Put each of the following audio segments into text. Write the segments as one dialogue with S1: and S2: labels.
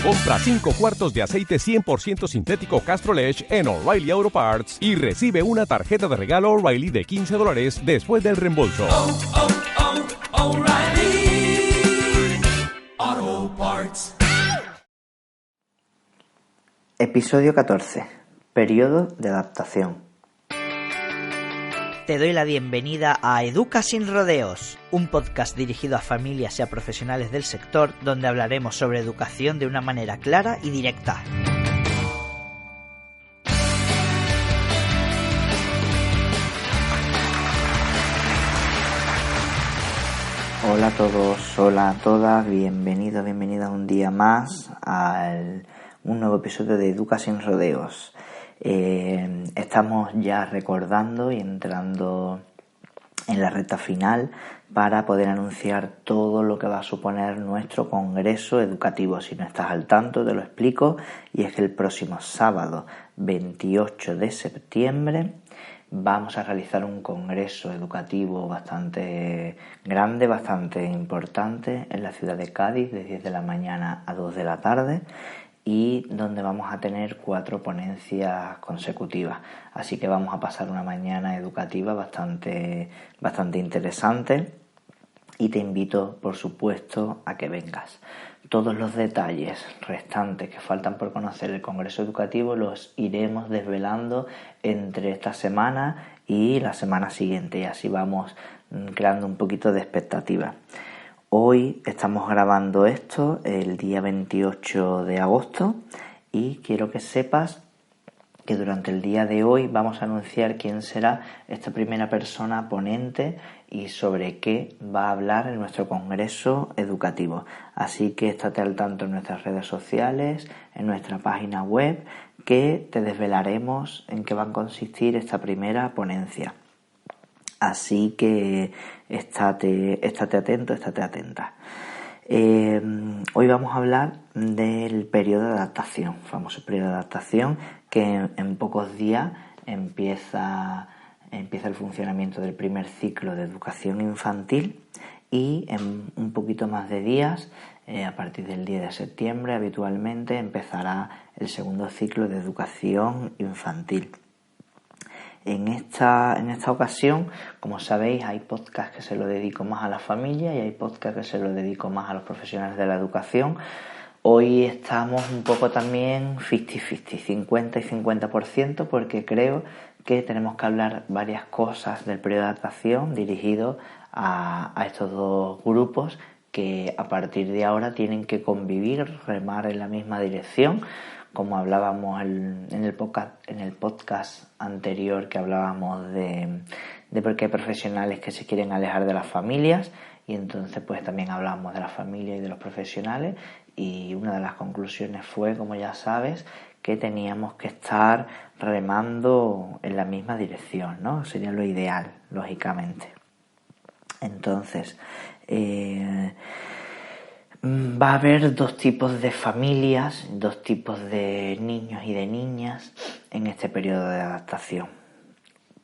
S1: Compra 5 cuartos de aceite 100% sintético Castrolage en O'Reilly Auto Parts y recibe una tarjeta de regalo O'Reilly de $15 después del reembolso.
S2: O'Reilly Auto Parts.
S3: Episodio 14. Periodo de adaptación.
S4: Te doy la bienvenida a Educa sin rodeos, un podcast dirigido a familias y a profesionales del sector donde hablaremos sobre educación de una manera clara y directa.
S3: Hola a todos, hola a todas, bienvenidos un día más a un nuevo episodio de Educa sin rodeos. Estamos ya recordando y entrando en la recta final para poder anunciar todo lo que va a suponer nuestro congreso educativo. Si no estás al tanto, te lo explico, y es que el próximo sábado 28 de septiembre vamos a realizar un congreso educativo bastante grande, bastante importante en la ciudad de Cádiz, de 10 de la mañana a 2 de la tarde, y donde vamos a tener 4 ponencias consecutivas. Así que vamos a pasar una mañana educativa bastante interesante y te invito, por supuesto, a que vengas. Todos los detalles restantes que faltan por conocer el Congreso Educativo los iremos desvelando entre esta semana y la semana siguiente, y así vamos creando un poquito de expectativa. Hoy estamos grabando esto el día 28 de agosto y quiero que sepas que durante el día de hoy vamos a anunciar quién será esta primera persona ponente y sobre qué va a hablar en nuestro congreso educativo. Así que estate al tanto en nuestras redes sociales, en nuestra página web, que te desvelaremos en qué va a consistir esta primera ponencia. Así que estate atento, estate atenta. Hoy vamos a hablar del periodo de adaptación, famoso periodo de adaptación que en pocos días empieza el funcionamiento del primer ciclo de educación infantil, y en un poquito más de días, a partir del 10 de septiembre habitualmente, empezará el segundo ciclo de educación infantil. En esta ocasión, como sabéis, hay podcasts que se lo dedico más a la familia y hay podcasts que se lo dedico más a los profesionales de la educación. Hoy estamos un poco también 50-50, 50 y 50%, porque creo que tenemos que hablar varias cosas del periodo de adaptación dirigido a estos dos grupos que a partir de ahora tienen que convivir, remar en la misma dirección. Como hablábamos en el podcast anterior, que hablábamos de por qué hay profesionales que se quieren alejar de las familias, y entonces pues también hablábamos de la familia y de los profesionales, y una de las conclusiones fue, como ya sabes, que teníamos que estar remando en la misma dirección, ¿no? Sería lo ideal, lógicamente. Entonces, va a haber dos tipos de familias, dos tipos de niños y de niñas en este periodo de adaptación.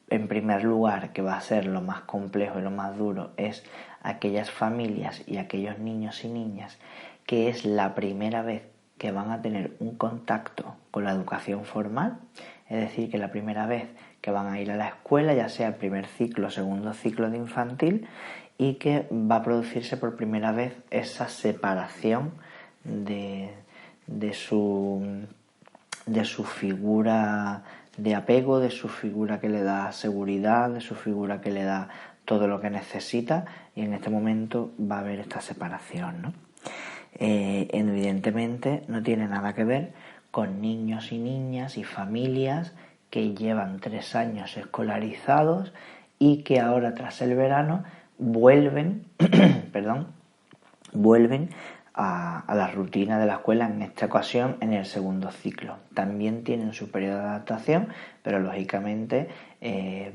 S3: En primer lugar, que va a ser lo más complejo y lo más duro, es aquellas familias y aquellos niños y niñas que es la primera vez que van a tener un contacto con la educación formal, es decir, que la primera vez que van a ir a la escuela, ya sea el primer ciclo o segundo ciclo de infantil, y que va a producirse por primera vez esa separación de su figura de apego, de su figura que le da seguridad, de su figura que le da todo lo que necesita, y en este momento va a haber esta separación, ¿no? Evidentemente no tiene nada que ver con niños y niñas y familias que llevan 3 años escolarizados y que ahora, tras el verano, vuelven a la rutina de la escuela, en esta ocasión en el segundo ciclo. También tienen su periodo de adaptación, pero lógicamente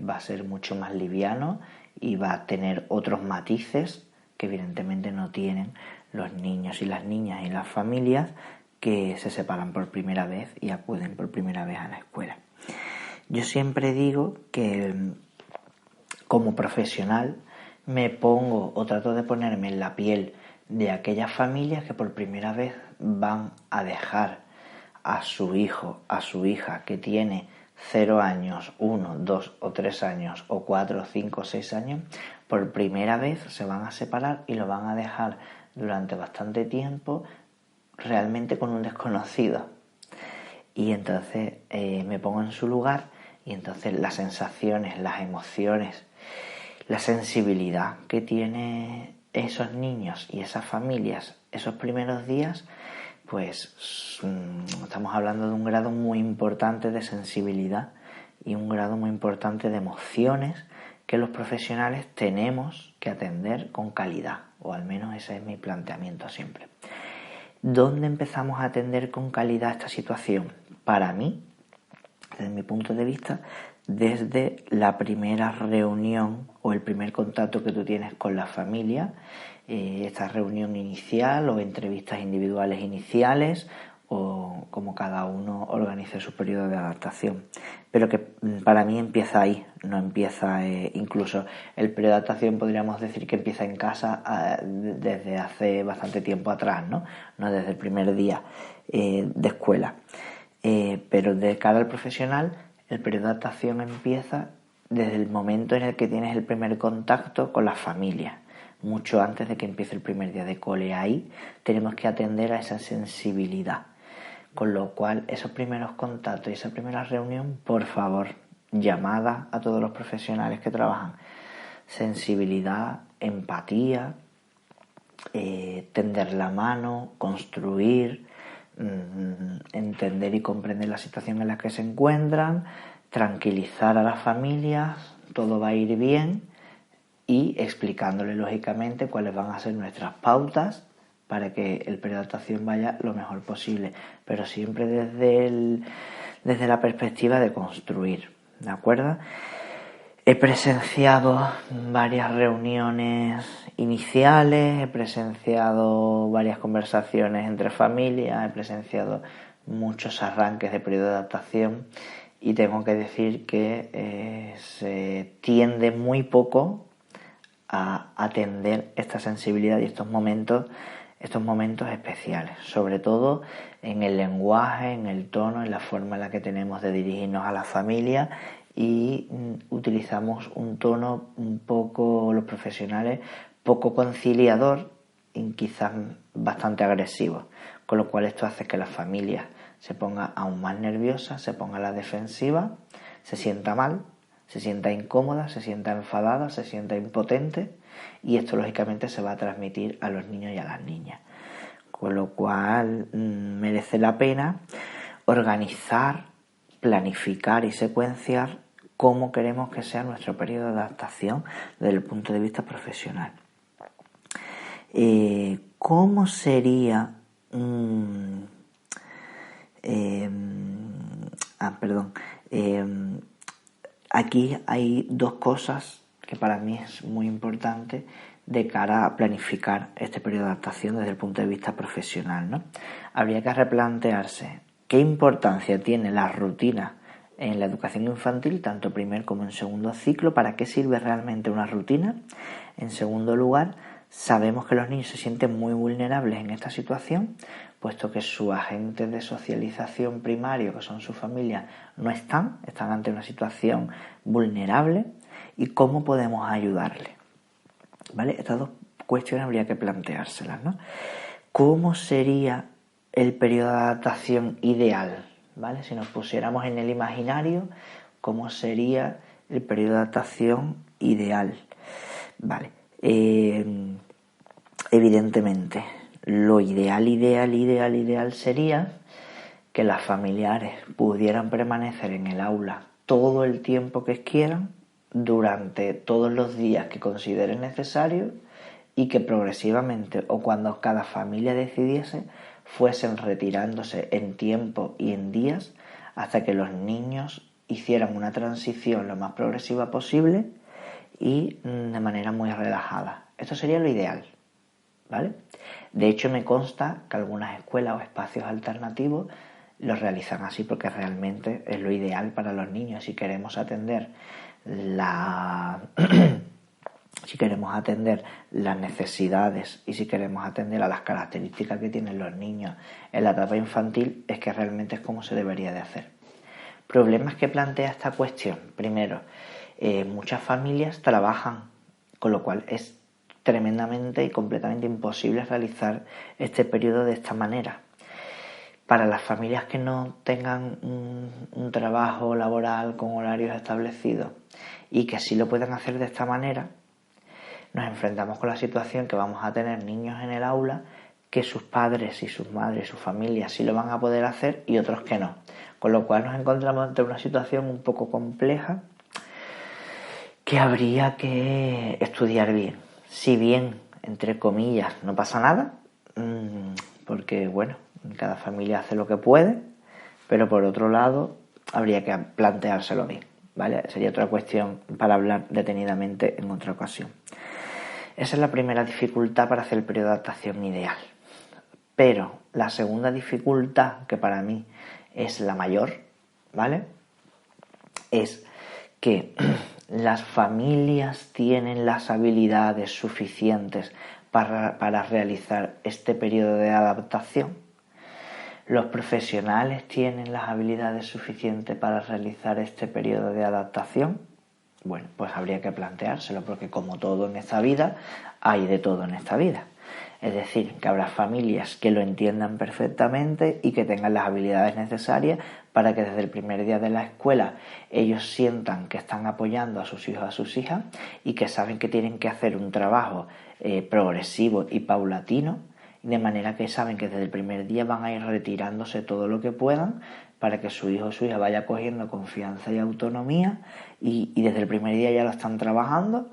S3: va a ser mucho más liviano y va a tener otros matices que evidentemente no tienen los niños y las niñas y las familias que se separan por primera vez y acuden por primera vez a la escuela. Yo siempre digo que como profesional me pongo o trato de ponerme en la piel de aquellas familias que por primera vez van a dejar a su hijo, a su hija que tiene 0 años, 1, 2 o 3 años o 4, 5, 6 años, por primera vez se van a separar y lo van a dejar durante bastante tiempo realmente con un desconocido. Y entonces me pongo en su lugar y entonces las sensaciones, las emociones, la sensibilidad que tienen esos niños y esas familias esos primeros días, pues estamos hablando de un grado muy importante de sensibilidad y un grado muy importante de emociones que los profesionales tenemos que atender con calidad, o al menos ese es mi planteamiento siempre. ¿Dónde empezamos a atender con calidad esta situación? Para mí, desde mi punto de vista, desde la primera reunión o el primer contacto que tú tienes con la familia, esta reunión inicial o entrevistas individuales iniciales, o como cada uno organice su periodo de adaptación. Pero que para mí empieza ahí, no empieza incluso el periodo de adaptación, podríamos decir que empieza en casa desde hace bastante tiempo atrás, no desde el primer día de escuela. Pero de cara al profesional, el periodo de adaptación empieza desde el momento en el que tienes el primer contacto con la familia, mucho antes de que empiece el primer día de cole. Ahí tenemos que atender a esa sensibilidad. Con lo cual, esos primeros contactos y esa primera reunión, por favor, llamada a todos los profesionales que trabajan. Sensibilidad, empatía, tender la mano, construir, entender y comprender la situación en la que se encuentran, tranquilizar a las familias, todo va a ir bien, y explicándole lógicamente cuáles van a ser nuestras pautas para que el periodo de adaptación vaya lo mejor posible, pero siempre desde la perspectiva de construir, ¿de acuerdo? He presenciado varias reuniones iniciales, he presenciado varias conversaciones entre familias, he presenciado muchos arranques de periodo de adaptación y tengo que decir que se tiende muy poco a atender esta sensibilidad y estos momentos especiales, sobre todo en el lenguaje, en el tono, en la forma en la que tenemos de dirigirnos a la familia, y utilizamos un tono un poco, los profesionales, poco conciliador y quizás bastante agresivo, con lo cual esto hace que la familia se ponga aún más nerviosa, se ponga a la defensiva, se sienta mal, se sienta incómoda, se sienta enfadada, se sienta impotente, y esto lógicamente se va a transmitir a los niños y a las niñas. Con lo cual merece la pena organizar, planificar y secuenciar cómo queremos que sea nuestro periodo de adaptación desde el punto de vista profesional. ¿Cómo sería? Aquí hay dos cosas que para mí es muy importante de cara a planificar este periodo de adaptación desde el punto de vista profesional, ¿no? Habría que replantearse qué importancia tiene la rutina en la educación infantil, tanto primer como en segundo ciclo, para qué sirve realmente una rutina. En segundo lugar, sabemos que los niños se sienten muy vulnerables en esta situación, puesto que sus agentes de socialización primario, que son su familia, no están ante una situación vulnerable, y cómo podemos ayudarle. ¿Vale? Estas dos cuestiones habría que planteárselas, ¿no? ¿Cómo sería el periodo de adaptación ideal? ¿Vale? Si nos pusiéramos en el imaginario, ¿cómo sería el periodo de adaptación ideal? Vale. Evidentemente, lo ideal sería que las familiares pudieran permanecer en el aula todo el tiempo que quieran, durante todos los días que consideren necesarios, y que progresivamente, o cuando cada familia decidiese, fuesen retirándose en tiempo y en días hasta que los niños hicieran una transición lo más progresiva posible y de manera muy relajada. Esto sería lo ideal, ¿vale? De hecho, me consta que algunas escuelas o espacios alternativos lo realizan así, porque realmente es lo ideal para los niños. Si queremos atender la si queremos atender las necesidades y si queremos atender a las características que tienen los niños en la etapa infantil, es que realmente es como se debería de hacer. Problemas que plantea esta cuestión. Primero, muchas familias trabajan, con lo cual es tremendamente y completamente imposible realizar este periodo de esta manera. Para las familias que no tengan un trabajo laboral con horarios establecidos y que sí lo puedan hacer de esta manera, nos enfrentamos con la situación que vamos a tener niños en el aula que sus padres y sus madres y sus familias sí lo van a poder hacer y otros que no. Con lo cual nos encontramos ante una situación un poco compleja que habría que estudiar bien. Si bien, entre comillas, no pasa nada, porque bueno, cada familia hace lo que puede, pero por otro lado habría que planteárselo bien, ¿vale? Sería otra cuestión para hablar detenidamente en otra ocasión. Esa es la primera dificultad para hacer el periodo de adaptación ideal. Pero la segunda dificultad, que para mí es la mayor, ¿vale?, es que las familias tienen las habilidades suficientes para realizar este periodo de adaptación. ¿Los profesionales tienen las habilidades suficientes para realizar este periodo de adaptación? Bueno, pues habría que planteárselo, porque como todo en esta vida, hay de todo en esta vida. Es decir, que habrá familias que lo entiendan perfectamente y que tengan las habilidades necesarias para que desde el primer día de la escuela ellos sientan que están apoyando a sus hijos, a sus hijas, y que saben que tienen que hacer un trabajo progresivo y paulatino, de manera que saben que desde el primer día van a ir retirándose todo lo que puedan para que su hijo o su hija vaya cogiendo confianza y autonomía y desde el primer día ya lo están trabajando.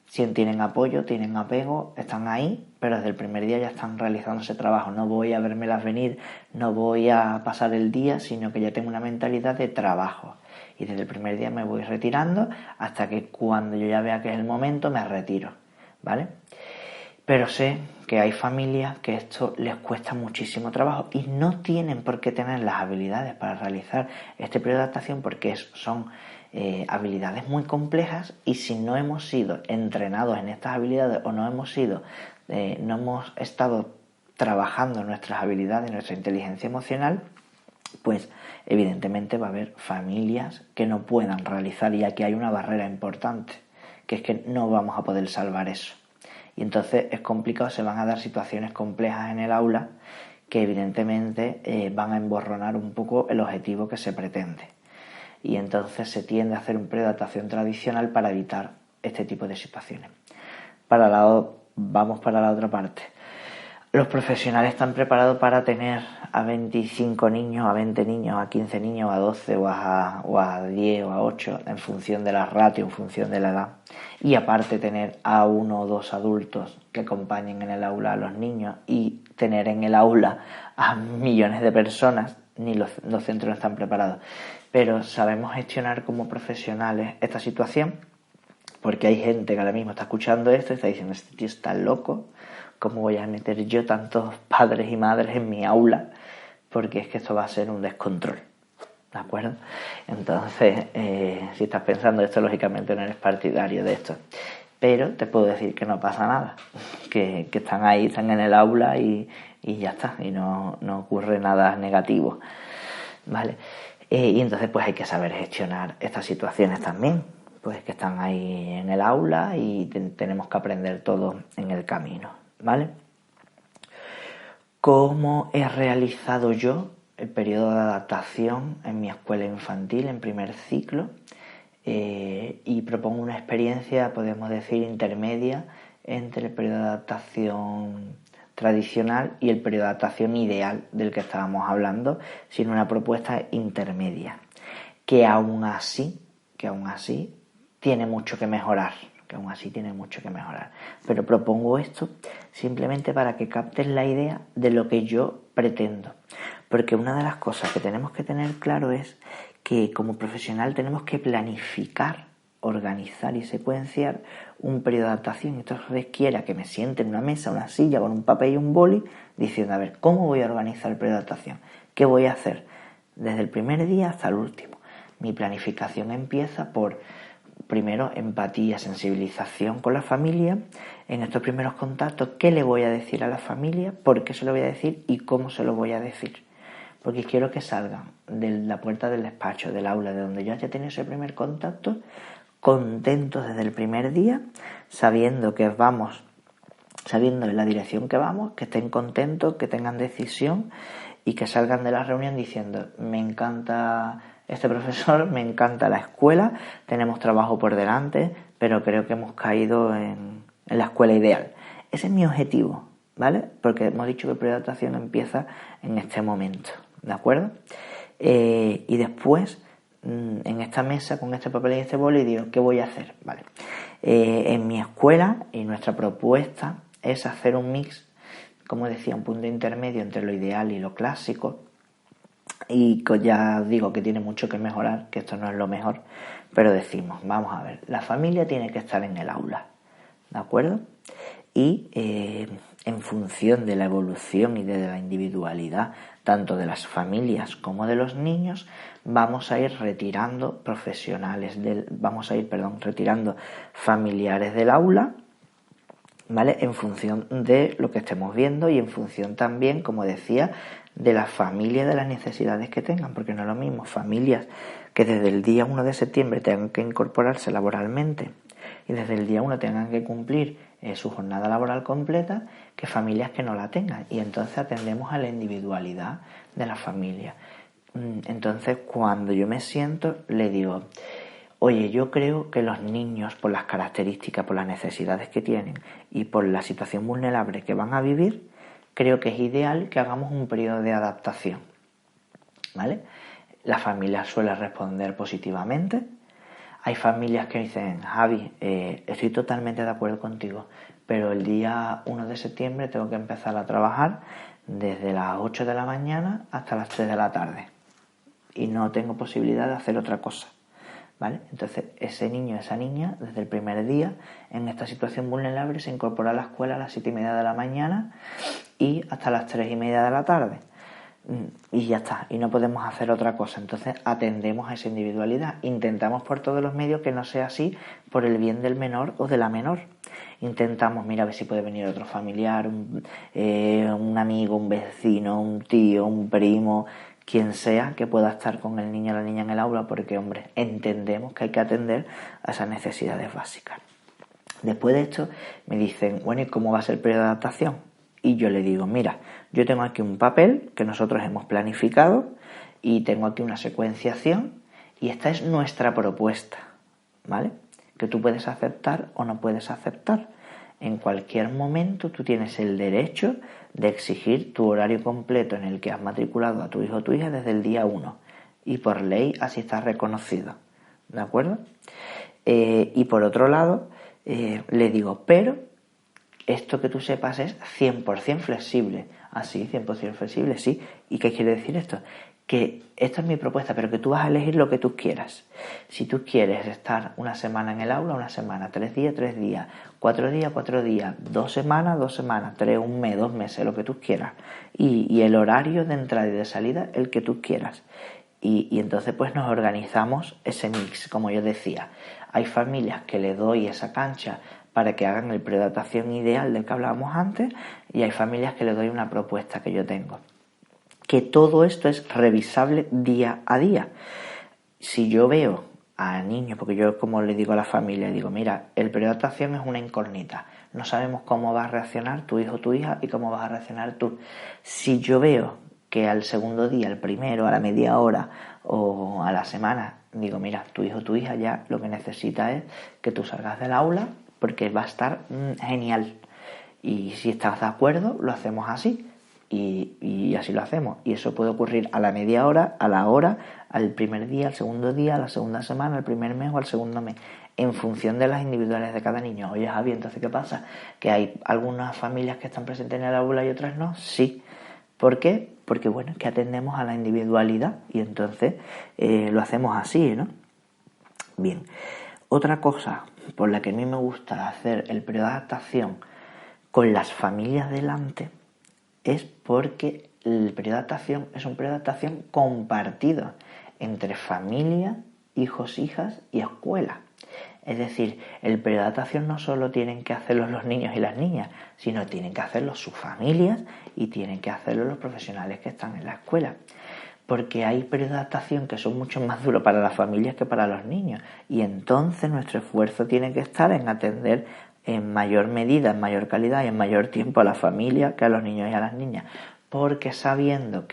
S3: Si tienen apoyo, tienen apego, están ahí, pero desde el primer día ya están realizando ese trabajo. No voy a vérmelas venir, no voy a pasar el día, sino que ya tengo una mentalidad de trabajo. Y desde el primer día me voy retirando hasta que cuando yo ya vea que es el momento me retiro, ¿vale? Pero sé que hay familias que esto les cuesta muchísimo trabajo y no tienen por qué tener las habilidades para realizar este periodo de adaptación, porque son habilidades muy complejas, y si no hemos sido entrenados en estas habilidades o no hemos estado trabajando nuestras habilidades, nuestra inteligencia emocional, pues evidentemente va a haber familias que no puedan realizar, y aquí hay una barrera importante, que es que no vamos a poder salvar eso. Y entonces es complicado, se van a dar situaciones complejas en el aula que evidentemente van a emborronar un poco el objetivo que se pretende. Y entonces se tiende a hacer un periodo de adaptación tradicional para evitar este tipo de situaciones. Vamos para la otra parte. Los profesionales están preparados para tener a 25 niños, a 20 niños, a 15 niños, a 12 o a 10 o a 8, en función de la ratio, en función de la edad. Y aparte tener a 1 o 2 adultos que acompañen en el aula a los niños, y tener en el aula a millones de personas. Ni los centros no están preparados. Pero sabemos gestionar como profesionales esta situación, porque hay gente que ahora mismo está escuchando esto y está diciendo: este tío está loco, ¿cómo voy a meter yo tantos padres y madres en mi aula? Porque es que esto va a ser un descontrol, ¿de acuerdo? Entonces, si estás pensando esto, lógicamente no eres partidario de esto. Pero te puedo decir que no pasa nada, que están ahí, están en el aula y ya está, y no ocurre nada negativo, ¿vale? Y entonces pues hay que saber gestionar estas situaciones también, pues que están ahí en el aula y tenemos que aprender todo en el camino, ¿vale? ¿Cómo he realizado yo el periodo de adaptación en mi escuela infantil en primer ciclo? Y propongo una experiencia, podemos decir, intermedia entre el periodo de adaptación tradicional y el periodo de adaptación ideal del que estábamos hablando, sino una propuesta intermedia que aún así tiene mucho que mejorar, pero propongo esto simplemente para que capten la idea de lo que yo pretendo, porque una de las cosas que tenemos que tener claro es que como profesional tenemos que planificar, organizar y secuenciar un periodo de adaptación. Esto requiere que me siente en una mesa, una silla, con un papel y un boli, diciendo: a ver, ¿cómo voy a organizar el periodo de adaptación? ¿Qué voy a hacer? Desde el primer día hasta el último. Mi planificación empieza por primero empatía, sensibilización con la familia. En estos primeros contactos, ¿qué le voy a decir a la familia? ¿Por qué se lo voy a decir? ¿Y cómo se lo voy a decir? Porque quiero que salgan de la puerta del despacho, del aula, de donde yo haya tenido ese primer contacto, contentos desde el primer día, sabiendo en la dirección que vamos, que estén contentos, que tengan decisión y que salgan de la reunión diciendo: me encanta este profesor, me encanta la escuela, tenemos trabajo por delante, pero creo que hemos caído en la escuela ideal. Ese es mi objetivo, ¿vale? Porque hemos dicho que el periodo de adaptación empieza en este momento, ¿de acuerdo? Y después, en esta mesa, con este papel y este boli, digo: ¿qué voy a hacer? Vale. En mi escuela, y nuestra propuesta es hacer un mix, como decía, un punto intermedio entre lo ideal y lo clásico. Y ya digo que tiene mucho que mejorar, que esto no es lo mejor, pero decimos: vamos a ver, la familia tiene que estar en el aula, ¿de acuerdo? Y en función de la evolución y de la individualidad tanto de las familias como de los niños, vamos a ir retirando retirando familiares del aula, ¿vale? En función de lo que estemos viendo y en función también, como decía, de la familia, de las necesidades que tengan, porque no es lo mismo familias que desde el día 1 de septiembre tengan que incorporarse laboralmente y desde el día 1 tengan que cumplir su jornada laboral completa, que familias que no la tengan, y entonces atendemos a la individualidad de la familia. Entonces, cuando yo me siento, le digo: oye, yo creo que los niños, por las características, por las necesidades que tienen y por la situación vulnerable que van a vivir, creo que es ideal que hagamos un periodo de adaptación, ¿vale? La familia suele responder positivamente. Hay familias que dicen: Javi, estoy totalmente de acuerdo contigo, pero el día 1 de septiembre tengo que empezar a trabajar desde las 8 de la mañana hasta las 3 de la tarde y no tengo posibilidad de hacer otra cosa, ¿vale? Entonces ese niño, esa niña, desde el primer día en esta situación vulnerable se incorpora a la escuela a las 7:30 de la mañana y hasta las 3:30 de la tarde. Y ya está, y no podemos hacer otra cosa. Entonces atendemos a esa individualidad, intentamos por todos los medios que no sea así, por el bien del menor o de la menor. Intentamos, mira, a ver si puede venir otro familiar, un amigo, un vecino, un tío, un primo, quien sea que pueda estar con el niño o la niña en el aula, porque, hombre, entendemos que hay que atender a esas necesidades básicas. Después de esto me dicen: bueno, ¿y cómo va a ser el periodo de adaptación? Y yo le digo: mira, yo tengo aquí un papel que nosotros hemos planificado y tengo aquí una secuenciación y esta es nuestra propuesta, ¿vale? Que tú puedes aceptar o no puedes aceptar. En cualquier momento tú tienes el derecho de exigir tu horario completo en el que has matriculado a tu hijo o tu hija desde el día 1 y por ley así está reconocido, ¿de acuerdo? Y por otro lado, le digo: pero esto que tú sepas es 100% flexible. ¿Así? 100% flexible, sí. ¿Y qué quiere decir esto? Que esta es mi propuesta, pero que tú vas a elegir lo que tú quieras. Si tú quieres estar una semana en el aula, una semana, 3 días, 3 días, 4 días, 4 días, 2 semanas, 2 semanas, 3, un mes, 2 meses, lo que tú quieras. Y el horario de entrada y de salida, el que tú quieras. Y entonces pues nos organizamos ese mix, como yo decía. Hay familias que le doy esa cancha para que hagan el periodo de adaptación ideal del que hablábamos antes, y hay familias que le doy una propuesta que yo tengo. Que todo esto es revisable día a día. Si yo veo a niños, porque yo, como le digo a la familia, digo: mira, el periodo de adaptación es una incógnita, no sabemos cómo va a reaccionar tu hijo o tu hija y cómo vas a reaccionar tú. Si yo veo que al segundo día, al primero, a la media hora o a la semana, digo: mira, tu hijo o tu hija ya lo que necesita es que tú salgas del aula porque va a estar genial. Y si estás de acuerdo, lo hacemos así. Y así lo hacemos. Y eso puede ocurrir a la media hora, a la hora, al primer día, al segundo día, a la segunda semana, al primer mes o al segundo mes, en función de las individualidades de cada niño. Oye, Javi, entonces ¿qué pasa? ¿Que hay algunas familias que están presentes en el aula y otras no? Sí. ¿Por qué? Porque, bueno, es que atendemos a la individualidad y entonces lo hacemos así, ¿no? Bien. Otra cosa por la que a mí me gusta hacer el periodo de adaptación con las familias delante es porque el periodo de adaptación es un periodo de adaptación compartido entre familia, hijos, hijas y escuela. Es decir, el periodo de adaptación no solo tienen que hacerlo los niños y las niñas, sino tienen que hacerlo sus familias y tienen que hacerlo los profesionales que están en la escuela. Porque hay periodos de adaptación que son mucho más duros para las familias que para los niños. Y entonces nuestro esfuerzo tiene que estar en atender en mayor medida, en mayor calidad y en mayor tiempo a la familia que a los niños y a las niñas. Porque sabemos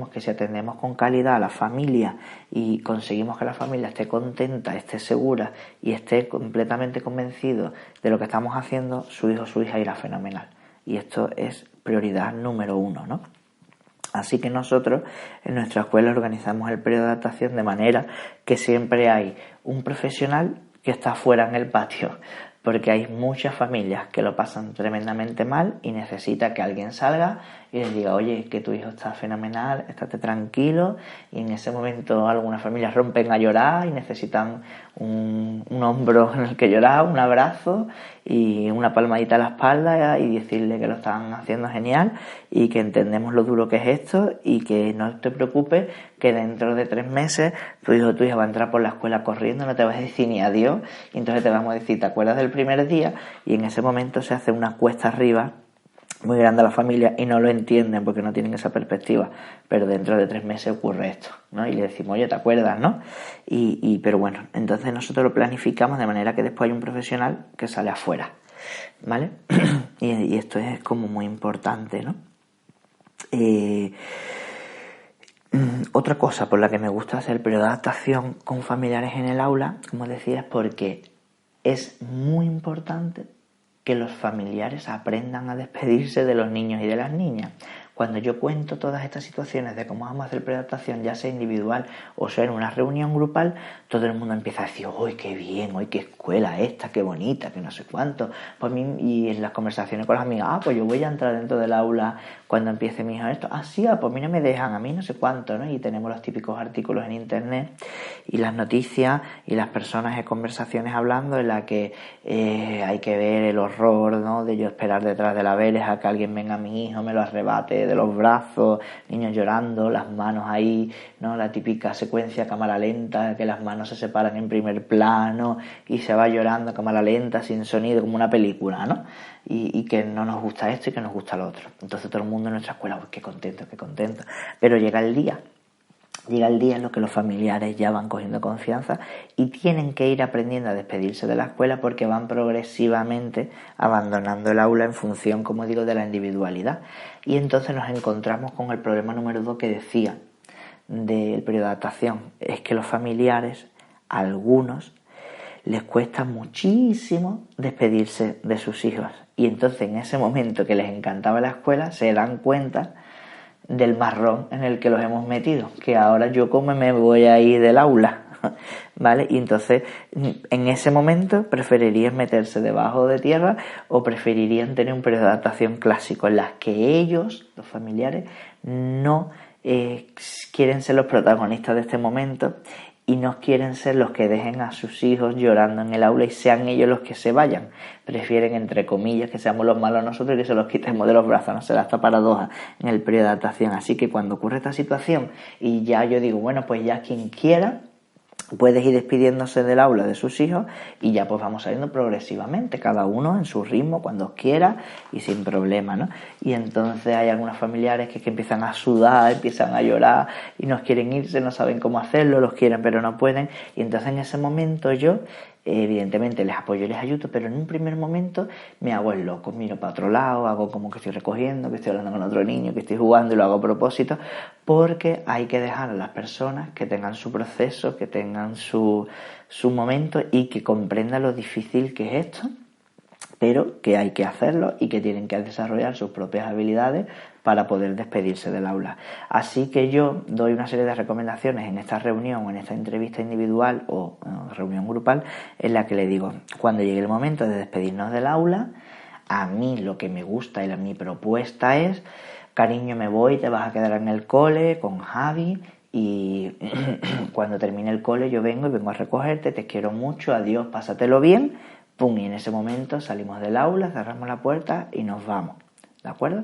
S3: que si atendemos con calidad a la familia y conseguimos que la familia esté contenta, esté segura y esté completamente convencido de lo que estamos haciendo, su hijo o su hija irá fenomenal. Y esto es prioridad número 1, ¿no? Así que nosotros en nuestra escuela organizamos el periodo de adaptación de manera que siempre hay un profesional que está fuera en el patio, porque hay muchas familias que lo pasan tremendamente mal y necesita que alguien salga y les diga, oye, que tu hijo está fenomenal, estate tranquilo, y en ese momento algunas familias rompen a llorar y necesitan un hombro en el que llorar, un abrazo y una palmadita a la espalda y decirle que lo están haciendo genial y que entendemos lo duro que es esto y que no te preocupes, que dentro de 3 meses tu hijo o tu hija va a entrar por la escuela corriendo, no te vas a decir ni adiós, y entonces te vamos a decir, ¿te acuerdas del primer día? Y en ese momento se hace una cuesta arriba muy grande a la familia y no lo entienden porque no tienen esa perspectiva, pero dentro de 3 meses ocurre esto, ¿no? Y le decimos, oye, ¿te acuerdas, no? Pero bueno, entonces nosotros lo planificamos de manera que después hay un profesional que sale afuera, ¿vale? y esto es como muy importante, ¿no? Otra cosa por la que me gusta hacer el periodo de adaptación con familiares en el aula, como decía, es porque es muy importante que los familiares aprendan a despedirse de los niños y de las niñas. Cuando yo cuento todas estas situaciones de cómo vamos a hacer preadaptación, ya sea individual o sea en una reunión grupal, todo el mundo empieza a decir, ¡uy, qué bien! ¡Uy, qué escuela esta! ¡Qué bonita! ¡Qué no sé cuánto! Pues y en las conversaciones con las amigas, pues yo voy a entrar dentro del aula cuando empiece mi hijo esto. Pues a mí no me dejan, a mí no sé cuánto, ¿no? Y tenemos los típicos artículos en internet y las noticias y las personas en conversaciones hablando en la que hay que ver el horror, ¿no? De yo esperar detrás de la verja a que alguien venga a mi hijo, me lo arrebate de los brazos, niños llorando, las manos ahí, ¿no? La típica secuencia cámara lenta, que las manos se separan en primer plano y se va llorando a cámara lenta, sin sonido, como una película, ¿no? Y que no nos gusta esto y que nos gusta lo otro. Entonces todo el mundo en nuestra escuela, uy, qué contento. Pero llega el día en lo que los familiares ya van cogiendo confianza y tienen que ir aprendiendo a despedirse de la escuela porque van progresivamente abandonando el aula en función, como digo, de la individualidad. Y entonces nos encontramos con el problema número 2 que decía del periodo de adaptación. Es que los familiares, a algunos, les cuesta muchísimo despedirse de sus hijos. Y entonces en ese momento que les encantaba la escuela se dan cuenta del marrón en el que los hemos metido, que ahora yo como me voy a ir del aula, ¿vale? Y entonces en ese momento preferirían meterse debajo de tierra o preferirían tener un periodo de adaptación clásico en las que ellos, los familiares, no quieren ser los protagonistas de este momento y no quieren ser los que dejen a sus hijos llorando en el aula y sean ellos los que se vayan. Prefieren, entre comillas, que seamos los malos nosotros y que se los quitemos de los brazos. No se da esta paradoja en el periodo de adaptación. Así que cuando ocurre esta situación y ya yo digo, bueno, pues ya quien quiera puedes ir despidiéndose del aula de sus hijos y ya pues vamos saliendo progresivamente, cada uno en su ritmo, cuando quiera y sin problema, ¿no? Y entonces hay algunos familiares que empiezan a sudar, empiezan a llorar y no quieren irse, no saben cómo hacerlo, los quieren pero no pueden, y entonces en ese momento yo evidentemente les apoyo y les ayudo, pero en un primer momento me hago el loco, miro para otro lado, hago como que estoy recogiendo, que estoy hablando con otro niño, que estoy jugando y lo hago a propósito, porque hay que dejar a las personas que tengan su proceso, que tengan su momento y que comprendan lo difícil que es esto, pero que hay que hacerlo y que tienen que desarrollar sus propias habilidades para poder despedirse del aula. Así que yo doy una serie de recomendaciones en esta reunión o en esta entrevista individual o reunión grupal en la que le digo, cuando llegue el momento de despedirnos del aula, a mí lo que me gusta y mi propuesta es, cariño, me voy, te vas a quedar en el cole con Javi y cuando termine el cole yo vengo a recogerte, te quiero mucho, adiós, pásatelo bien, pum, y en ese momento salimos del aula, cerramos la puerta y nos vamos, ¿de acuerdo?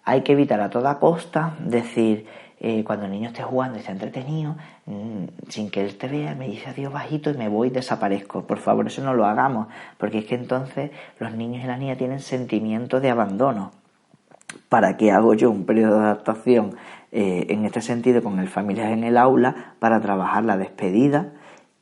S3: Hay que evitar a toda costa decir, cuando el niño esté jugando y esté entretenido, sin que él te vea, me dice adiós bajito y me voy y desaparezco. Por favor, eso no lo hagamos, porque es que entonces los niños y las niñas tienen sentimiento de abandono. ¿Para qué hago yo un periodo de adaptación en este sentido con el familiar en el aula para trabajar la despedida?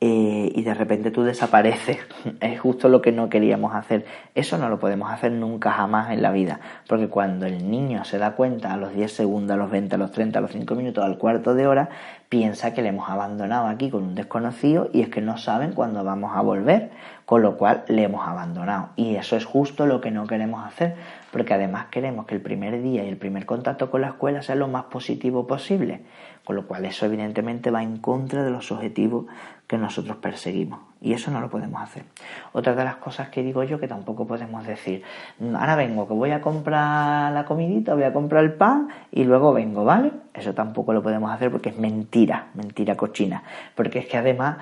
S3: Y de repente tú desapareces? Es justo lo que no queríamos hacer. Eso no lo podemos hacer nunca jamás en la vida, porque cuando el niño se da cuenta a los 10 segundos, a los 20, a los 30, a los 5 minutos, al cuarto de hora, piensa que le hemos abandonado aquí con un desconocido y es que no saben cuándo vamos a volver, con lo cual le hemos abandonado. Y eso es justo lo que no queremos hacer, porque además queremos que el primer día y el primer contacto con la escuela sea lo más positivo posible, con lo cual eso evidentemente va en contra de los objetivos que nosotros perseguimos, y eso no lo podemos hacer. Otra de las cosas que digo yo que tampoco podemos decir, ahora vengo, que voy a comprar la comidita, voy a comprar el pan y luego vengo, ¿vale? Eso tampoco lo podemos hacer porque es mentira cochina, porque es que además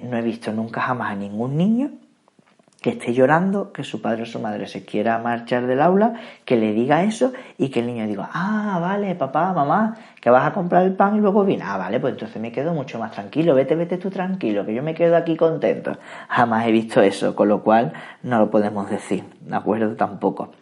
S3: no he visto nunca jamás a ningún niño que esté llorando, que su padre o su madre se quiera marchar del aula, que le diga eso y que el niño diga, vale, papá, mamá, que vas a comprar el pan y luego viene, vale, pues entonces me quedo mucho más tranquilo, vete tú tranquilo, que yo me quedo aquí contento. Jamás he visto eso, con lo cual no lo podemos decir, ¿de acuerdo? Tampoco.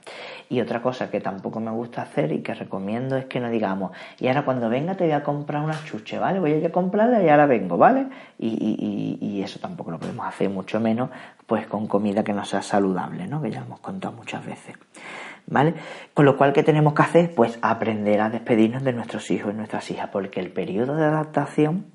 S3: Y otra cosa que tampoco me gusta hacer y que recomiendo es que no digamos, y ahora cuando venga te voy a comprar una chuche, ¿vale? Voy a ir a comprarla y ahora vengo, ¿vale? Y eso tampoco lo podemos hacer, mucho menos pues con comida que no sea saludable, ¿no? Que ya hemos contado muchas veces, ¿vale? Con lo cual, ¿qué tenemos que hacer? Pues aprender a despedirnos de nuestros hijos y nuestras hijas, porque el periodo de adaptación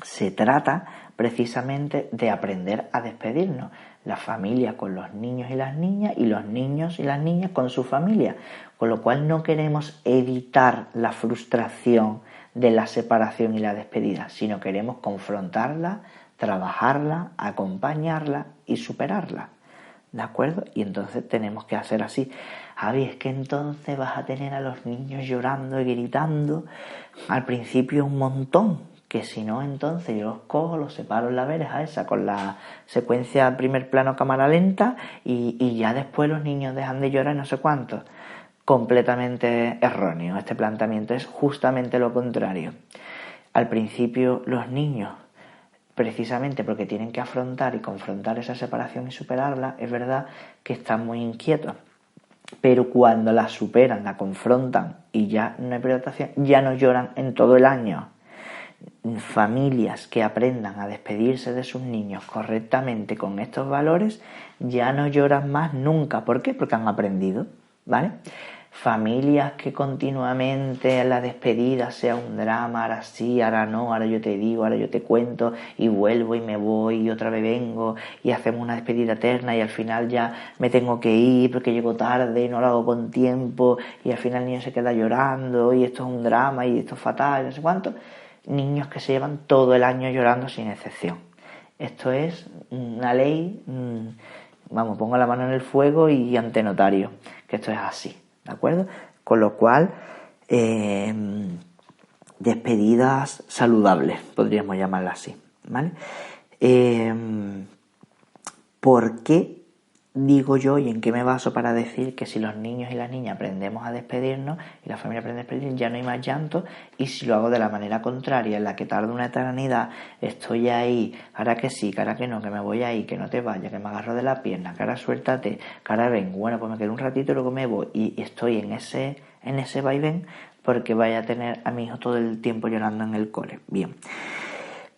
S3: se trata precisamente de aprender a despedirnos. La familia con los niños y las niñas y los niños y las niñas con su familia. Con lo cual no queremos evitar la frustración de la separación y la despedida, sino queremos confrontarla, trabajarla, acompañarla y superarla. ¿De acuerdo? Y entonces tenemos que hacer así. Javi, es que entonces vas a tener a los niños llorando y gritando al principio un montón, que si no, entonces yo los cojo, los separo en la verja esa con la secuencia primer plano cámara lenta y ya después los niños dejan de llorar y no sé cuánto. Completamente erróneo. Este planteamiento es justamente lo contrario. Al principio los niños, precisamente porque tienen que afrontar y confrontar esa separación y superarla, es verdad que están muy inquietos. Pero cuando la superan, la confrontan y ya no hay preocupación, ya no lloran en todo el año. Familias que aprendan a despedirse de sus niños correctamente con estos valores ya no lloran más nunca. ¿Por qué? Porque han aprendido, ¿vale? Familias que continuamente la despedida sea un drama, ahora sí, ahora no, ahora yo te digo, ahora yo te cuento y vuelvo y me voy y otra vez vengo y hacemos una despedida eterna y al final ya me tengo que ir porque llego tarde y no lo hago con tiempo y al final el niño se queda llorando y esto es un drama y esto es fatal, no sé cuánto. Niños que se llevan todo el año llorando sin excepción. Esto es una ley, pongo la mano en el fuego y ante notario, que esto es así, ¿de acuerdo? Con lo cual, despedidas saludables, podríamos llamarlas así, ¿vale? ¿Por qué digo yo y en qué me baso para decir que si los niños y las niñas aprendemos a despedirnos y la familia aprende a despedirnos, ya no hay más llanto? Y si lo hago de la manera contraria, en la que tarda una eternidad, estoy ahí, ahora que sí, ahora que no, que me voy ahí, que no te vayas, que me agarro de la pierna, que ahora suéltate, que ahora vengo, bueno, pues me quedo un ratito y luego me voy, y estoy en ese vaivén porque vaya a tener a mi hijo todo el tiempo llorando en el cole. Bien.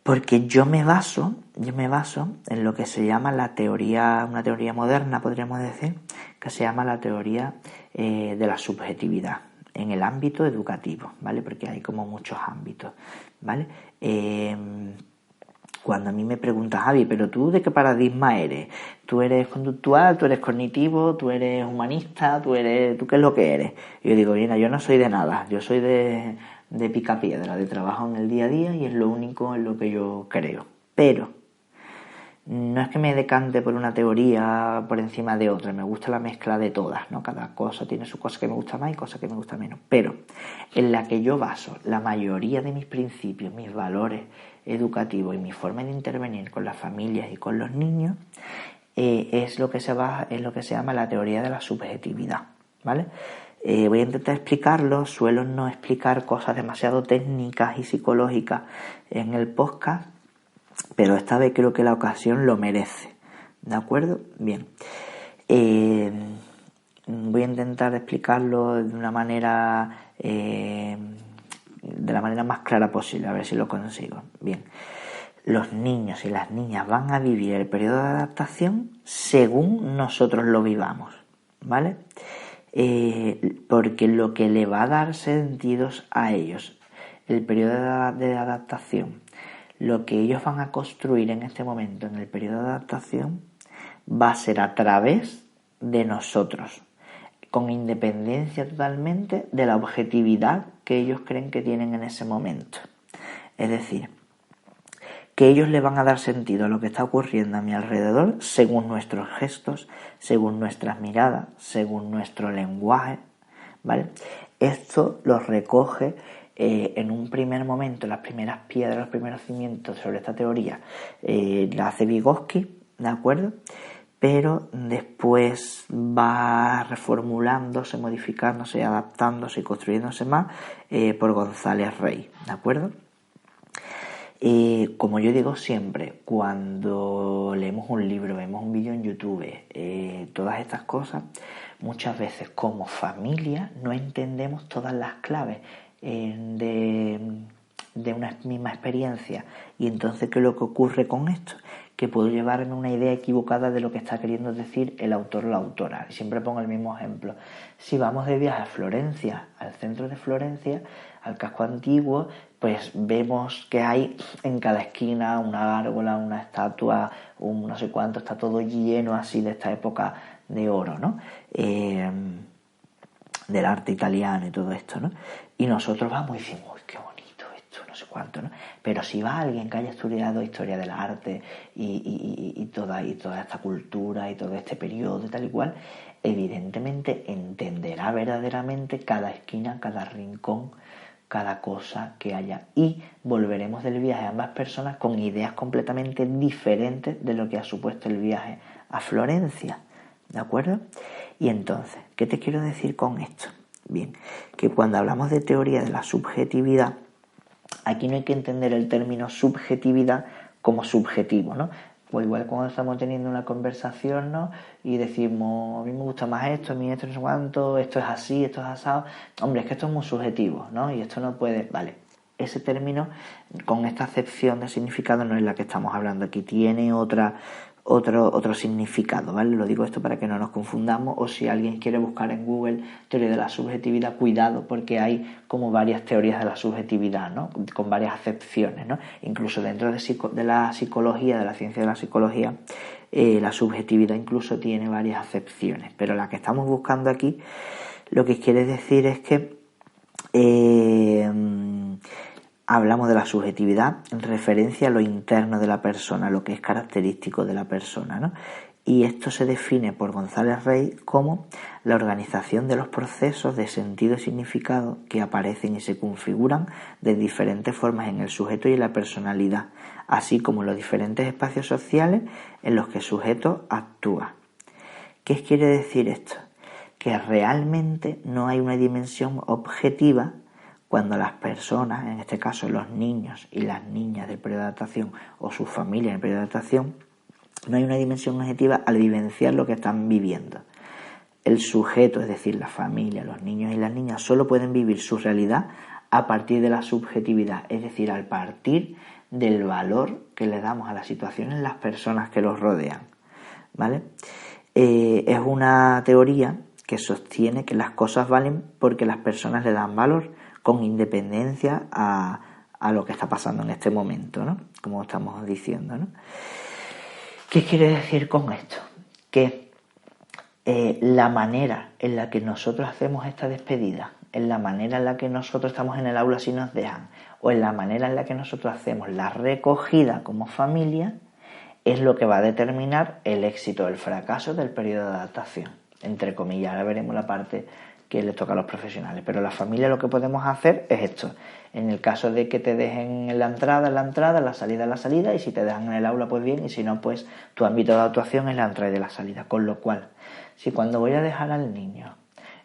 S3: Porque yo me baso en lo que se llama una teoría moderna, podríamos decir, que se llama la teoría de la subjetividad en el ámbito educativo, ¿vale? Porque hay como muchos ámbitos, ¿vale? Cuando a mí me preguntas, Javi, ¿pero tú de qué paradigma eres? ¿Tú eres conductual? ¿Tú eres cognitivo? ¿Tú eres humanista? ¿Tú qué es lo que eres? Y yo digo, mira, yo no soy de nada, yo soy de picapiedra, de trabajo en el día a día y es lo único en lo que yo creo. Pero no es que me decante por una teoría por encima de otra, me gusta la mezcla de todas, ¿no? Cada cosa tiene su cosa que me gusta más y cosas que me gusta menos. Pero en la que yo baso la mayoría de mis principios, mis valores educativos y mi forma de intervenir con las familias y con los niños es lo que se llama la teoría de la subjetividad, ¿vale? Voy a intentar explicarlo, suelo no explicar cosas demasiado técnicas y psicológicas en el podcast, pero esta vez creo que la ocasión lo merece, ¿de acuerdo? Bien, voy a intentar explicarlo de la manera más clara posible, a ver si lo consigo. Bien, los niños y las niñas van a vivir el periodo de adaptación según nosotros lo vivamos, ¿vale? Porque lo que le va a dar sentidos a ellos, el periodo de adaptación, lo que ellos van a construir en este momento en el periodo de adaptación, va a ser a través de nosotros, con independencia totalmente de la objetividad que ellos creen que tienen en ese momento. Es decir, que ellos le van a dar sentido a lo que está ocurriendo a mi alrededor según nuestros gestos, según nuestras miradas, según nuestro lenguaje, ¿vale? Esto lo recoge en un primer momento, las primeras piedras, los primeros cimientos sobre esta teoría, la hace Vygotsky, ¿de acuerdo? Pero después va reformulándose, modificándose, adaptándose y construyéndose más por González Rey, ¿de acuerdo? Como yo digo siempre, cuando leemos un libro, vemos un vídeo en YouTube, todas estas cosas, muchas veces como familia no entendemos todas las claves de una misma experiencia. Y entonces, ¿qué es lo que ocurre con esto? Que puedo llevarme una idea equivocada de lo que está queriendo decir el autor o la autora. Y siempre pongo el mismo ejemplo. Si vamos de viaje a Florencia, al centro de Florencia, al casco antiguo, pues vemos que hay en cada esquina una gárgola, una estatua, un no sé cuánto, está todo lleno así de esta época de oro, ¿no? Del arte italiano y todo esto, ¿no? Y nosotros vamos y decimos, uy, qué bonito esto, no sé cuánto, ¿no? Pero si va alguien que haya estudiado historia del arte y toda esta cultura y todo este periodo y tal y cual, evidentemente entenderá verdaderamente cada esquina, cada rincón, cada cosa que haya, y volveremos del viaje a ambas personas con ideas completamente diferentes de lo que ha supuesto el viaje a Florencia, ¿de acuerdo? Y entonces, ¿qué te quiero decir con esto? Bien, que cuando hablamos de teoría de la subjetividad, aquí no hay que entender el término subjetividad como subjetivo, ¿no? Pues igual cuando estamos teniendo una conversación, ¿no? Y decimos, a mí me gusta más esto, a mí esto no sé cuánto, esto es así, esto es asado. Hombre, es que esto es muy subjetivo, ¿no? Y esto no puede... Vale, ese término, con esta acepción de significado, no es la que estamos hablando aquí. Tiene otro significado, ¿vale? Lo digo esto para que no nos confundamos, o si alguien quiere buscar en Google teoría de la subjetividad, cuidado, porque hay como varias teorías de la subjetividad, ¿no? Con varias acepciones, ¿no? Incluso dentro de la psicología, de la ciencia de la psicología, la subjetividad incluso tiene varias acepciones, pero la que estamos buscando aquí lo que quiere decir es que hablamos de la subjetividad en referencia a lo interno de la persona, lo que es característico de la persona, ¿no? Y esto se define por González Rey como la organización de los procesos de sentido y significado que aparecen y se configuran de diferentes formas en el sujeto y en la personalidad, así como los diferentes espacios sociales en los que el sujeto actúa. ¿Qué quiere decir esto? Que realmente no hay una dimensión objetiva cuando las personas, en este caso los niños y las niñas del periodo de adaptación o sus familias en el periodo de adaptación, no hay una dimensión objetiva al vivenciar lo que están viviendo. El sujeto, es decir, la familia, los niños y las niñas, solo pueden vivir su realidad a partir de la subjetividad, es decir, al partir del valor que le damos a las situaciones en las personas que los rodean, ¿vale? Es una teoría que sostiene que las cosas valen porque las personas le dan valor, con independencia a lo que está pasando en este momento, ¿no? Como estamos diciendo, ¿no? ¿Qué quiere decir con esto? Que la manera en la que nosotros hacemos esta despedida, en la manera en la que nosotros estamos en el aula si nos dejan, o en la manera en la que nosotros hacemos la recogida como familia, es lo que va a determinar el éxito o el fracaso del periodo de adaptación. Entre comillas, ahora veremos la parte que les toca a los profesionales, pero la familia lo que podemos hacer es esto. En el caso de que te dejen en la entrada, en la salida, y si te dejan en el aula, pues bien, y si no, pues tu ámbito de actuación es la entrada y de la salida. Con lo cual, si cuando voy a dejar al niño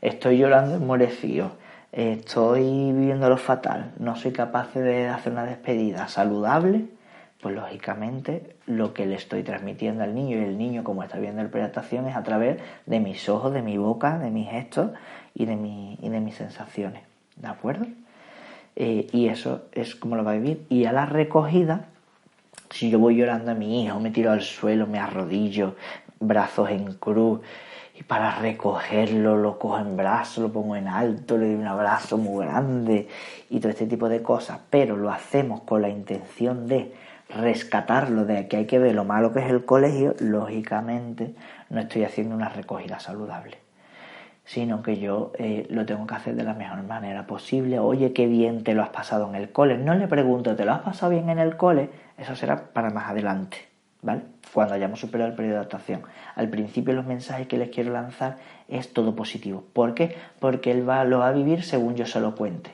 S3: estoy llorando enmorecido, estoy viviéndolo fatal, no soy capaz de hacer una despedida saludable, pues lógicamente lo que le estoy transmitiendo al niño, y el niño, como está viendo la preadaptación, es a través de mis ojos, de mi boca, de mis gestos y de mis sensaciones, ¿de acuerdo? Y eso es como lo va a vivir. Y a la recogida, si yo voy llorando a mi hijo, me tiro al suelo, me arrodillo, brazos en cruz, y para recogerlo lo cojo en brazos, lo pongo en alto, le doy un abrazo muy grande y todo este tipo de cosas, pero lo hacemos con la intención de rescatarlo, de que hay que ver lo malo que es el colegio, lógicamente no estoy haciendo una recogida saludable, sino que yo lo tengo que hacer de la mejor manera posible. Oye, qué bien te lo has pasado en el cole. No le pregunto, ¿te lo has pasado bien en el cole? Eso será para más adelante, ¿vale? Cuando hayamos superado el periodo de adaptación. Al principio los mensajes que les quiero lanzar es todo positivo. ¿Por qué? Porque él lo va a vivir según yo se lo cuente.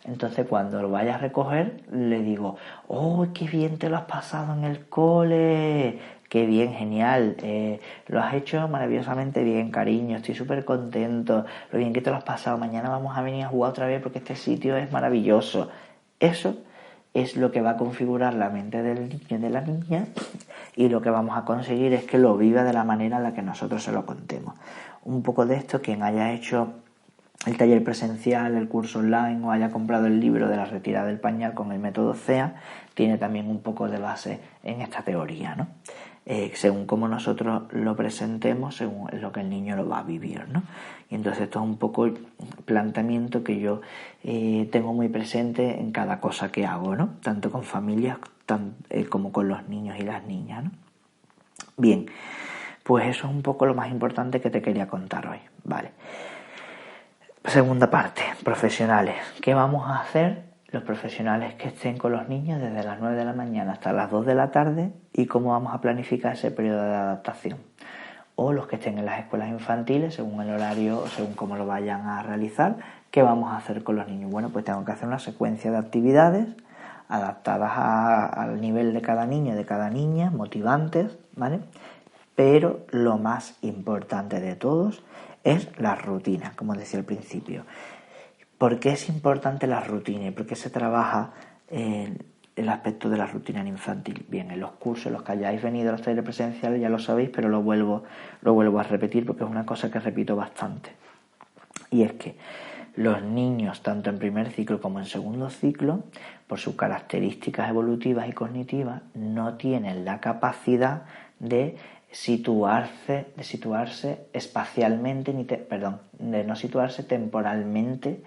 S3: Entonces cuando lo vaya a recoger le digo, ¡oh, qué bien te lo has pasado en el cole! ¡Qué bien, genial! Lo has hecho maravillosamente bien, cariño, estoy súper contento, lo bien que te lo has pasado, mañana vamos a venir a jugar otra vez porque este sitio es maravilloso. Eso es lo que va a configurar la mente del niño y de la niña, y lo que vamos a conseguir es que lo viva de la manera en la que nosotros se lo contemos. Un poco de esto, quien haya hecho el taller presencial, el curso online o haya comprado el libro de la retirada del pañal con el método CEA, tiene también un poco de base en esta teoría, ¿no? Según como nosotros lo presentemos, según lo que el niño lo va a vivir, ¿no? Y entonces esto es un poco el planteamiento que yo tengo muy presente en cada cosa que hago, ¿no? Tanto con familias como con los niños y las niñas, ¿no? Bien, pues eso es un poco lo más importante que te quería contar hoy, ¿vale? Segunda parte, profesionales. ¿Qué vamos a hacer los profesionales que estén con los niños desde las 9 de la mañana hasta las 2 de la tarde y cómo vamos a planificar ese periodo de adaptación? O los que estén en las escuelas infantiles, según el horario o según cómo lo vayan a realizar, ¿qué vamos a hacer con los niños? Bueno, pues tengo que hacer una secuencia de actividades adaptadas al nivel de cada niño y de cada niña, motivantes, ¿vale? Pero lo más importante de todos es la rutina, como decía al principio. ¿Por qué es importante la rutina y por qué se trabaja el aspecto de la rutina en infantil? Bien, en los cursos, los que hayáis venido a los talleres presenciales ya lo sabéis, pero lo vuelvo a repetir porque es una cosa que repito bastante. Y es que los niños, tanto en primer ciclo como en segundo ciclo, por sus características evolutivas y cognitivas, no tienen la capacidad de situarse espacialmente, de no situarse temporalmente,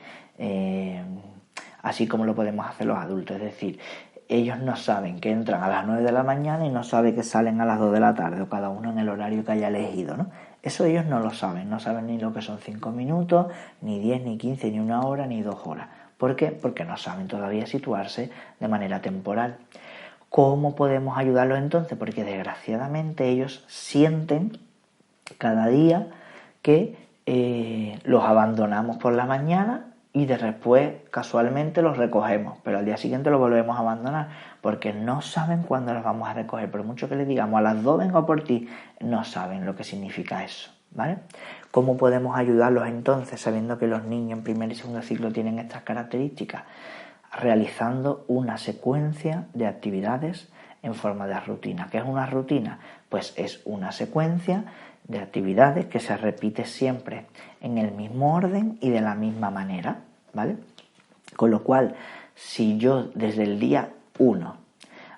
S3: así como lo podemos hacer los adultos. Es decir, ellos no saben que entran a las 9 de la mañana y no saben que salen a las 2 de la tarde, o cada uno en el horario que haya elegido, ¿no? Eso ellos no lo saben, no saben ni lo que son 5 minutos, ni 10, ni 15, ni 1 hora, ni 2 horas. ¿Por qué? Porque no saben todavía situarse de manera temporal. ¿Cómo podemos ayudarlos entonces? Porque desgraciadamente ellos sienten cada día que los abandonamos por la mañana y después casualmente los recogemos, pero al día siguiente los volvemos a abandonar porque no saben cuándo los vamos a recoger. Por mucho que les digamos a las 2 vengo por ti, no saben lo que significa eso, ¿vale? ¿Cómo podemos ayudarlos entonces sabiendo que los niños en primer y segundo ciclo tienen estas características? Realizando una secuencia de actividades en forma de rutina. ¿Qué es una rutina? Pues es una secuencia de actividades que se repite siempre en el mismo orden y de la misma manera, ¿vale? Con lo cual, si yo desde el día 1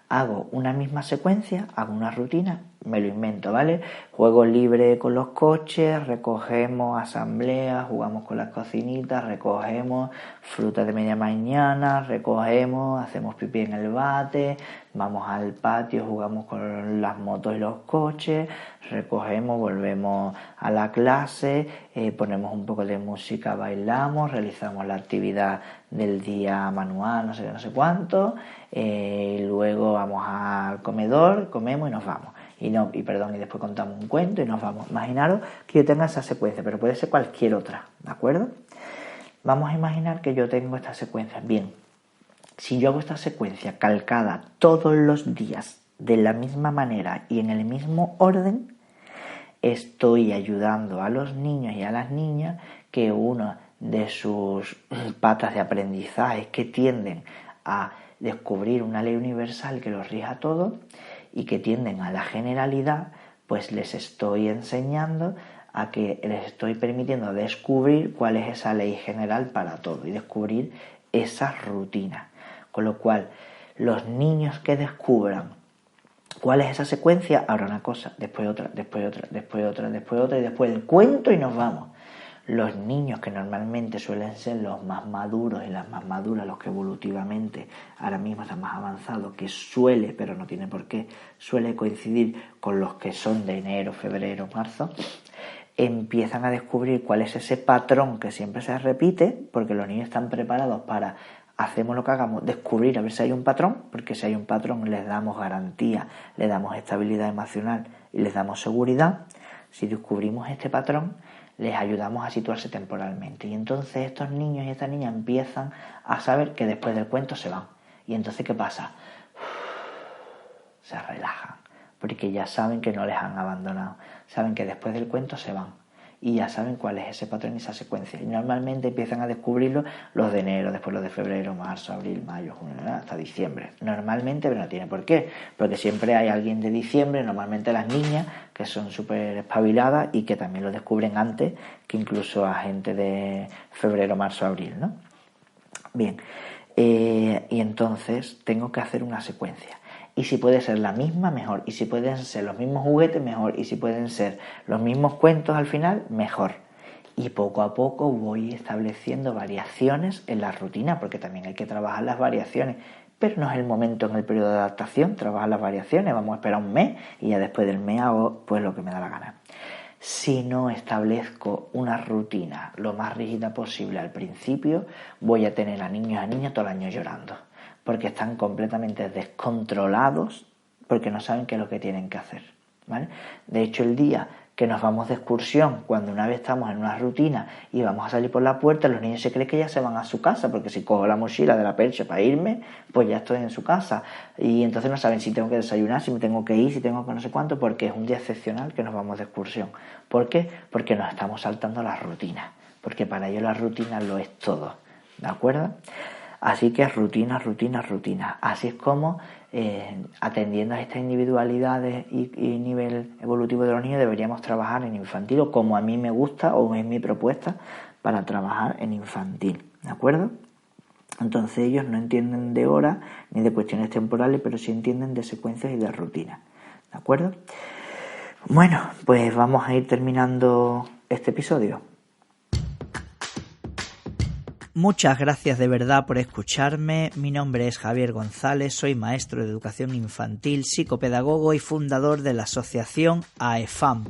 S3: hago una misma secuencia, hago una rutina, me lo invento, ¿vale? Juego libre con los coches, recogemos asambleas, jugamos con las cocinitas, recogemos frutas de media mañana, recogemos, hacemos pipí en el bate, vamos al patio, jugamos con las motos y los coches, recogemos, volvemos a la clase, ponemos un poco de música, bailamos, realizamos la actividad del día manual, no sé cuánto, luego vamos al comedor, comemos y nos vamos. Y después contamos un cuento y nos vamos. Imaginaros que yo tenga esa secuencia, pero puede ser cualquier otra, ¿de acuerdo? Vamos a imaginar que yo tengo esta secuencia. Bien, si yo hago esta secuencia calcada todos los días de la misma manera y en el mismo orden, estoy ayudando a los niños y a las niñas que una de sus patas de aprendizaje que tienden a descubrir una ley universal que los rija a todos y que tienden a la generalidad, pues les estoy enseñando a que les estoy permitiendo descubrir cuál es esa ley general para todo y descubrir esa rutina. Con lo cual, los niños que descubran cuál es esa secuencia, ahora una cosa, después otra, después otra, después otra, después otra y después el cuento y nos vamos. Los niños que normalmente suelen ser los más maduros y las más maduras, los que evolutivamente ahora mismo están más avanzados, que suele, pero no tiene por qué, suele coincidir con los que son de enero, febrero, marzo, empiezan a descubrir cuál es ese patrón que siempre se repite, porque los niños están preparados para, hacemos lo que hagamos, descubrir a ver si hay un patrón, porque si hay un patrón les damos garantía, les damos estabilidad emocional y les damos seguridad. Si descubrimos este patrón, les ayudamos a situarse temporalmente. Y entonces estos niños y estas niñas empiezan a saber que después del cuento se van. Y entonces, ¿qué pasa? Se relajan, porque ya saben que no les han abandonado. Saben que después del cuento se van. Y ya saben cuál es ese patrón y esa secuencia. Y normalmente empiezan a descubrirlo los de enero, después los de febrero, marzo, abril, mayo, junio, hasta diciembre. Normalmente, pero no tiene por qué, porque siempre hay alguien de diciembre, normalmente las niñas, que son súper espabiladas y que también lo descubren antes que incluso a gente de febrero, marzo, abril, ¿no? Bien, y entonces tengo que hacer una secuencia. Y si puede ser la misma, mejor. Y si pueden ser los mismos juguetes, mejor. Y si pueden ser los mismos cuentos al final, mejor. Y poco a poco voy estableciendo variaciones en la rutina, porque también hay que trabajar las variaciones. Pero no es el momento en el periodo de adaptación, trabajar las variaciones, vamos a esperar un mes y ya después del mes hago pues lo que me da la gana. Si no establezco una rutina lo más rígida posible al principio, voy a tener a niños y a niñas todo el año llorando. Porque están completamente descontrolados, porque no saben qué es lo que tienen que hacer, ¿vale? De hecho, el día que nos vamos de excursión, cuando una vez estamos en una rutina y vamos a salir por la puerta, los niños se creen que ya se van a su casa, porque si cojo la mochila de la percha para irme, pues ya estoy en su casa. Y entonces no saben si tengo que desayunar, si me tengo que ir, si tengo que no sé cuánto, porque es un día excepcional que nos vamos de excursión. ¿Por qué? Porque nos estamos saltando la rutina, porque para ellos la rutina lo es todo, ¿de acuerdo? Así que rutina, rutina, rutina. Así es como, atendiendo a estas individualidades y nivel evolutivo de los niños, deberíamos trabajar en infantil, o como a mí me gusta, o es mi propuesta, para trabajar en infantil, ¿de acuerdo? Entonces ellos no entienden de horas ni de cuestiones temporales, pero sí entienden de secuencias y de rutinas, ¿de acuerdo? Bueno, pues vamos a ir terminando este episodio.
S4: Muchas gracias de verdad por escucharme. Mi nombre es Javier González, soy maestro de educación infantil, psicopedagogo y fundador de la asociación AEFAM,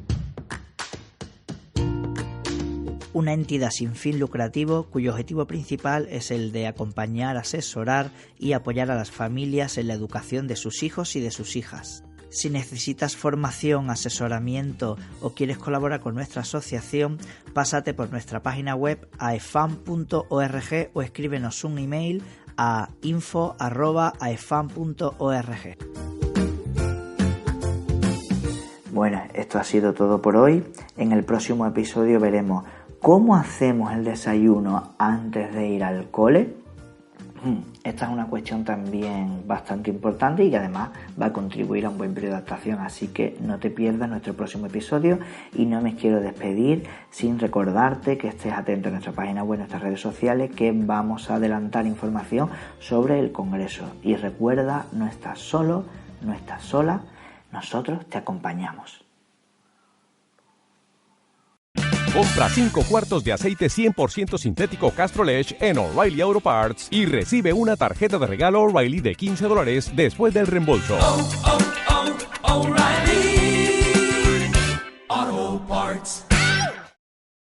S4: una entidad sin fin lucrativo cuyo objetivo principal es el de acompañar, asesorar y apoyar a las familias en la educación de sus hijos y de sus hijas. Si necesitas formación, asesoramiento o quieres colaborar con nuestra asociación, pásate por nuestra página web aefam.org o escríbenos un email a info@aefam.org.
S3: Bueno, esto ha sido todo por hoy. En el próximo episodio veremos cómo hacemos el desayuno antes de ir al cole. Esta es una cuestión también bastante importante y que además va a contribuir a un buen periodo de adaptación, así que no te pierdas nuestro próximo episodio. Y no me quiero despedir sin recordarte que estés atento a nuestra página web, nuestras redes sociales, que vamos a adelantar información sobre el congreso. Y recuerda, no estás solo, no estás sola, nosotros te acompañamos.
S1: Compra 5 cuartos de aceite 100% sintético Castrolech en O'Reilly Auto Parts y recibe una tarjeta de regalo O'Reilly de $15 después del reembolso.
S2: O'Reilly Auto Parts.